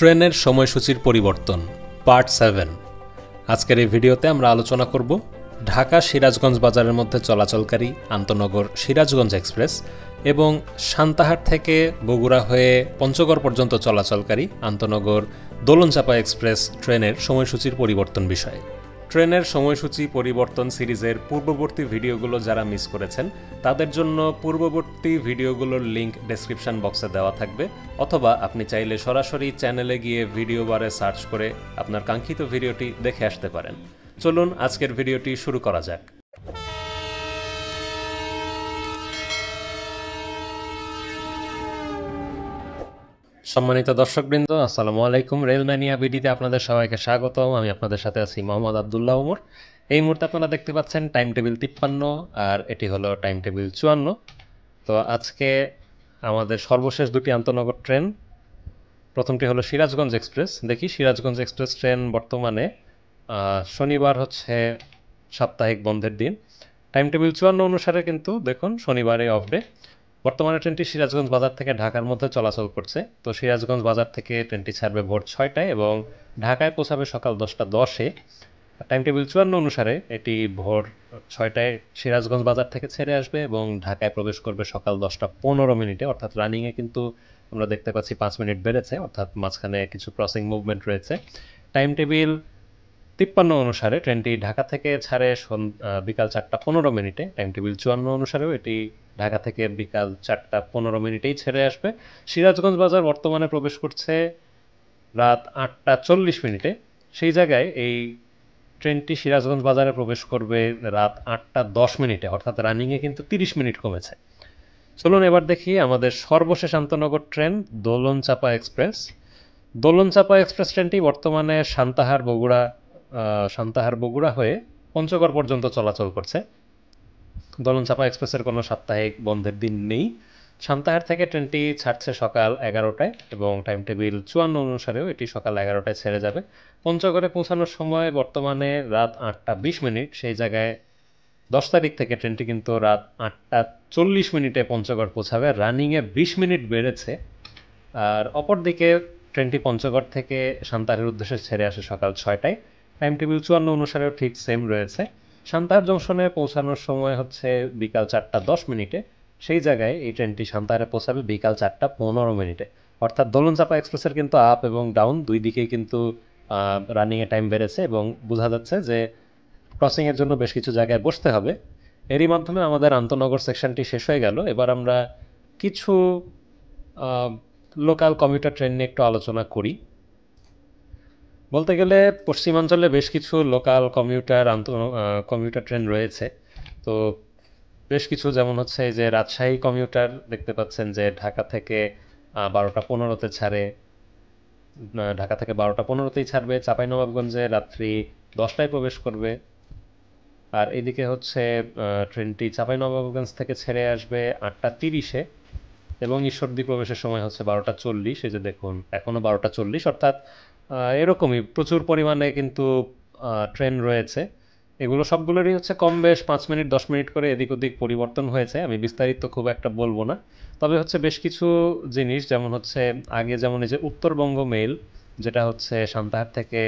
ট্রেনের সময়সূচির পরিবর্তন পার্ট 7। আজকের এই ভিডিওতে আমরা আলোচনা করব ঢাকা সিরাজগঞ্জ বাজারের মধ্যে চলাচলকারী আন্তনগর সিরাজগঞ্জ এক্সপ্রেস এবং সান্তাহার থেকে বগুড়া হয়ে পঞ্চগড় পর্যন্ত চলাচলকারী আন্তনগর দোলনচাঁপা এক্সপ্রেস ট্রেনের সময়সূচির পরিবর্তন বিষয়ে। ট্রেনের সময়সূচি পরিবর্তন সিরিজের পূর্ববর্তী ভিডিওগুলো যারা মিস করেছেন তাদের জন্য পূর্ববর্তী ভিডিওগুলোর লিংক ডেসক্রিপশন বক্সে দেওয়া থাকবে, অথবা আপনি চাইলে সরাসরি চ্যানেলে গিয়ে ভিডিও বারে সার্চ করে আপনার কাঙ্ক্ষিত ভিডিওটি দেখে আসতে পারেন। চলুন আজকের ভিডিওটি শুরু করা যাক। সম্মানিত দর্শকবৃন্দ, আসসালামু আলাইকুম। রেল ম্যানিয়া বিডিতে আপনাদের সবাইকে স্বাগতম। আমি আপনাদের সাথে আছি মোহাম্মদ আবদুল্লাহ ওমর। এই মুহূর্তে আপনারা দেখতে পাচ্ছেন টাইম টেবিল 53 আর এটি হলো টাইম টেবিল 54। তো আজকে আমাদের সর্বশেষ দুটি আন্তনগর ট্রেন, প্রথমটি হলো সিরাজগঞ্জ এক্সপ্রেস। দেখি সিরাজগঞ্জ এক্সপ্রেস ট্রেন বর্তমানে শনিবার হচ্ছে সাপ্তাহিক বন্ধের দিন। টাইম টেবিল 54 অনুসারে কিন্তু দেখুন শনিবারে অফ ডে। বর্তমানে ট্রেনটি সিরাজগঞ্জ বাজার থেকে ঢাকার মধ্যে চলাচল করছে। তো সিরাজগঞ্জ বাজার থেকে ট্রেনটি ছাড়বে ভোর 6টায় এবং ঢাকায় পৌঁছাবে সকাল 10টা 10-এ। টাইম টেবিল 54 অনুসারে এটি ভোর 6টায় সিরাজগঞ্জ বাজার থেকে ছেড়ে আসবে এবং ঢাকায় প্রবেশ করবে সকাল 10টা 15 মিনিটে। অর্থাৎ রানিংয়ে কিন্তু আমরা দেখতে পাচ্ছি 5 মিনিট বেড়েছে, অর্থাৎ মাঝখানে কিছু ক্রসিং মুভমেন্ট রয়েছে। টাইম টেবিল 53 অনুসারে ট্রেনটি ঢাকা থেকে ছাড়ে বিকাল 4টা 15 মিনিটে। টাইম টেবিল 54 অনুসারেও এটি ঢাকা থেকে বিকাল 4টা 15 মিনিটেই ছেড়ে আসবে। সিরাজগঞ্জ বাজার বর্তমানে প্রবেশ করছে রাত 8টা 40 মিনিটে। সেই জায়গায় এই ট্রেনটি সিরাজগঞ্জ বাজারে প্রবেশ করবে রাত 8টা 10 মিনিটে, অর্থাৎ রানিংয়ে কিন্তু 30 মিনিট কমেছে। চলুন এবার দেখি আমাদের সর্বশেষ আন্তনগর ট্রেন দোলনচাঁপা এক্সপ্রেস। দোলনচাঁপা এক্সপ্রেস ট্রেনটি বর্তমানে সান্তাহার বগুড়া হয়ে পঞ্চগড় পর্যন্ত চলাচল করছে। দোলনচাঁপা এক্সপ্রেসের কোনো সাপ্তাহিক বন্ধের দিন নেই। সান্তাহার থেকে ট্রেনটি ছাড়ছে সকাল 11টায় এবং টাইম টেবিল 54 অনুসারেও এটি সকাল 11টায় ছেড়ে যাবে। পঞ্চগড়ে পৌঁছানোর সময় বর্তমানে রাত 8টা 20 মিনিট। সেই জায়গায় 10 তারিখ থেকে ট্রেনটি কিন্তু রাত 8টা 40 মিনিটে পঞ্চগড় পৌঁছাবে। রানিংয়ে 20 মিনিট বেড়েছে। আর অপরদিকে ট্রেনটি পঞ্চগড় থেকে সান্তাহারের উদ্দেশ্যে ছেড়ে আসে সকাল 6টায়। টাইম টেবিল 54 অনুসারেও ঠিক সেম রয়েছে। সান্তাহার জংশনে পৌঁছানোর সময় হচ্ছে বিকাল 4টা 10 মিনিটে। সেই জায়গায় এই ট্রেনটি সান্তাহারে পৌঁছাবে বিকাল 4টা 15 মিনিটে। অর্থাৎ দোলনচাঁপা এক্সপ্রেসের কিন্তু আপ এবং ডাউন দুই দিকেই কিন্তু রানিংয়ে টাইম বেড়েছে এবং বোঝা যাচ্ছে যে ক্রসিংয়ের জন্য বেশ কিছু জায়গায় বসতে হবে। এরই মাধ্যমে আমাদের আন্তনগর সেকশনটি শেষ হয়ে গেল। এবার আমরা কিছু লোকাল কমিউটার ট্রেন নিয়ে একটু আলোচনা করি। বলতে গেলে পশ্চিমাঞ্চলে বেশ কিছু লোকাল কমিউটার ট্রেন রয়েছে। তো বেশ কিছু, যেমন হচ্ছে যে রাজশাহী কমিউটার দেখতে পাচ্ছেন যে ঢাকা থেকে 12টা 15-তে ছাড়ে, ঢাকা থেকে 12টা 15-তেই ছাড়বে। চাঁপাইনবাবগঞ্জে রাত্রি 10টায় প্রবেশ করবে। আর এদিকে হচ্ছে ট্রেনটি চাঁপাইনবাবগঞ্জ থেকে ছেড়ে আসবে 8টা 30-এ এবং ঈশ্বরদী প্রবেশের সময় হচ্ছে 12টা 40। এই যে দেখুন এখনও 12টা 40, অর্থাৎ এরকমই প্রচুর পরিমাণে কিন্তু ট্রেন রয়েছে। এগুলো সবগুলোরই হচ্ছে কম বেশ 5 মিনিট 10 মিনিট করে এদিক ওদিক পরিবর্তন হয়েছে। আমি বিস্তারিত খুব একটা বলবো না, তবে হচ্ছে বেশ কিছু জিনিস, যেমন হচ্ছে আগে যেমন এই যে উত্তরবঙ্গ মেল, যেটা হচ্ছে সান্তাহার থেকে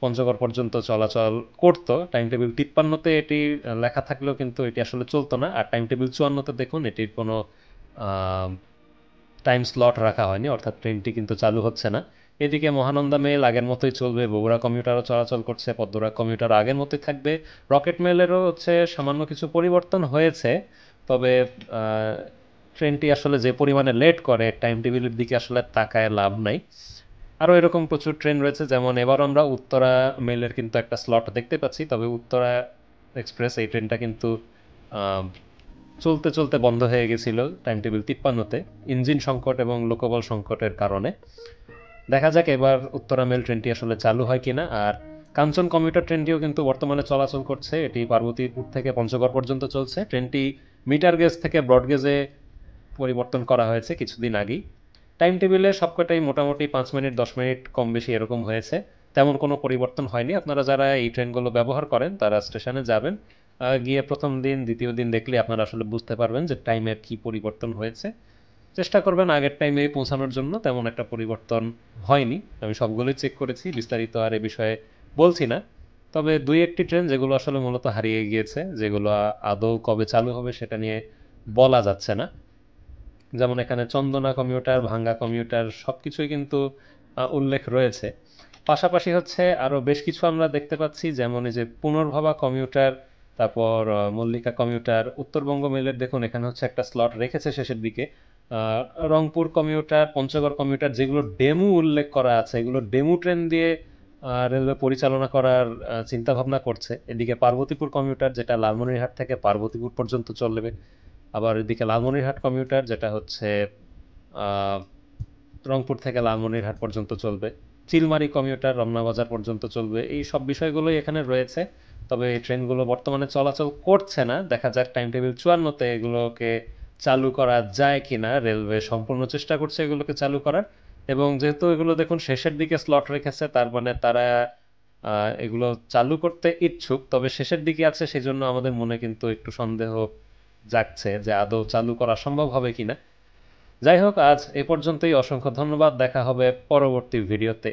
পঞ্চগড় পর্যন্ত চলাচল করতো, টাইম টেবিল 53-তে এটি লেখা থাকলেও কিন্তু এটি আসলে চলতো না। আর টাইম টেবিল 54-তে দেখুন এটির কোনো টাইম স্লট রাখা হয়নি, অর্থাৎ ট্রেনটি কিন্তু চালু হচ্ছে না। এদিকে মহানন্দা মেল আগের মতোই চলবে, বগুড়া কমিউটারও চলাচল করছে, পদ্মরা কমিউটার আগের মতোই থাকবে। রকেট মেলেরও হচ্ছে সামান্য কিছু পরিবর্তন হয়েছে, তবে ট্রেনটি আসলে যে পরিমাণে লেট করে টাইম টেবিলের দিকে আসলে তাকায় লাভ নাই। আরও এরকম প্রচুর ট্রেন রয়েছে, যেমন এবার আমরা উত্তরা মেলের কিন্তু একটা স্লট দেখতে পাচ্ছি, তবে উত্তরা এক্সপ্রেস এই ট্রেনটা কিন্তু চলতে চলতে বন্ধ হয়ে গেছিল টাইম টেবিল 53-তে ইঞ্জিন সংকট এবং লোকবল সংকটের কারণে। দেখা যাক এবার উত্তরা মেল ট্রেনটি আসলে চালু হয় কিনা। আর কাঞ্চন কমিউটার ট্রেনটিও কিন্তু বর্তমানে চলাচল করছে। এটি পার্বতীপুর থেকে পঞ্চগড় পর্যন্ত চলছে। ট্রেনটি মিটার গেজ থেকে ব্রড গেজে পরিবর্তন করা হয়েছে কিছুদিন আগেই। টাইম টেবিলে সবকটাই মোটামুটি 5 মিনিট 10 মিনিট কম বেশি এরকম হয়েছে, তেমন কোনো পরিবর্তন হয়নি। আপনারা যারা এই ট্রেনগুলো ব্যবহার করেন তারা স্টেশনে যাবেন, গিয়ে প্রথম দিন দ্বিতীয় দিন দেখলে আপনারা আসলে বুঝতে পারবেন যে টাইমের কী পরিবর্তন হয়েছে। চেষ্টা করবেন আগের টাইমে পৌঁছানোর জন্য। তেমন একটা পরিবর্তন হয়নি, আমি সবগুলোই চেক করেছি, বিস্তারিত আর এ বিষয়ে বলছি না। তবে দুই একটি ট্রেন যেগুলো আসলে মূলত হারিয়ে গিয়েছে, যেগুলো আদৌ কবে চালু হবে সেটা নিয়ে বলা যাচ্ছে না। যেমন এখানে চন্দনা কমিউটার, ভাঙ্গা কমিউটার সব কিছুই কিন্তু উল্লেখ রয়েছে। পাশাপাশি হচ্ছে আরও বেশ কিছু আমরা দেখতে পাচ্ছি, যেমন এই যে পুনর্ভবা কমিউটার, তারপর মল্লিকা কমিউটার, উত্তরবঙ্গ মেলের দেখুন এখানে হচ্ছে একটা স্লট রেখেছে শেষের দিকে। রংপুর কমিউটার, পঞ্চগড় কমিউটার, যেগুলো ডেমু উল্লেখ করা আছে, এগুলো ডেমু ট্রেন দিয়ে রেলওয়ে পরিচালনা করার চিন্তা ভাবনা করছে। এদিকে পার্বতীপুর কমিউটার, যেটা লালমনিরহাট থেকে পার্বতীপুর পর্যন্ত চলবে। আবার এদিকে লালমনিরহাট কমিউটার, যেটা হচ্ছে আহ, রংপুর থেকে লালমনিরহাট পর্যন্ত চলবে। চিলমারি কমিউটার রমনা বাজার পর্যন্ত চলবে। এই সব বিষয়গুলোই এখানে রয়েছে। তবে এই ট্রেনগুলো বর্তমানে চলাচল করছে না। দেখা যাক টাইম টেবিল 54-তে এগুলোকে চালু করা যায় কিনা। রেলওয়ে সম্পূর্ণ চেষ্টা করছে এগুলোকে চালু করার। এবং যেহেতু এগুলো দেখুন শেষের দিকে স্লট রেখেছে, তার মানে তারা এগুলো চালু করতে ইচ্ছুক, তবে শেষের দিকে আছে, সেজন্য আমাদের মনে কিন্তু একটু সন্দেহ জাগছে যে আদৌ চালু করা সম্ভব হবে কিনা। যাই হোক, আজ এ পর্যন্তই। অসংখ্য ধন্যবাদ, দেখা হবে পরবর্তী ভিডিওতে।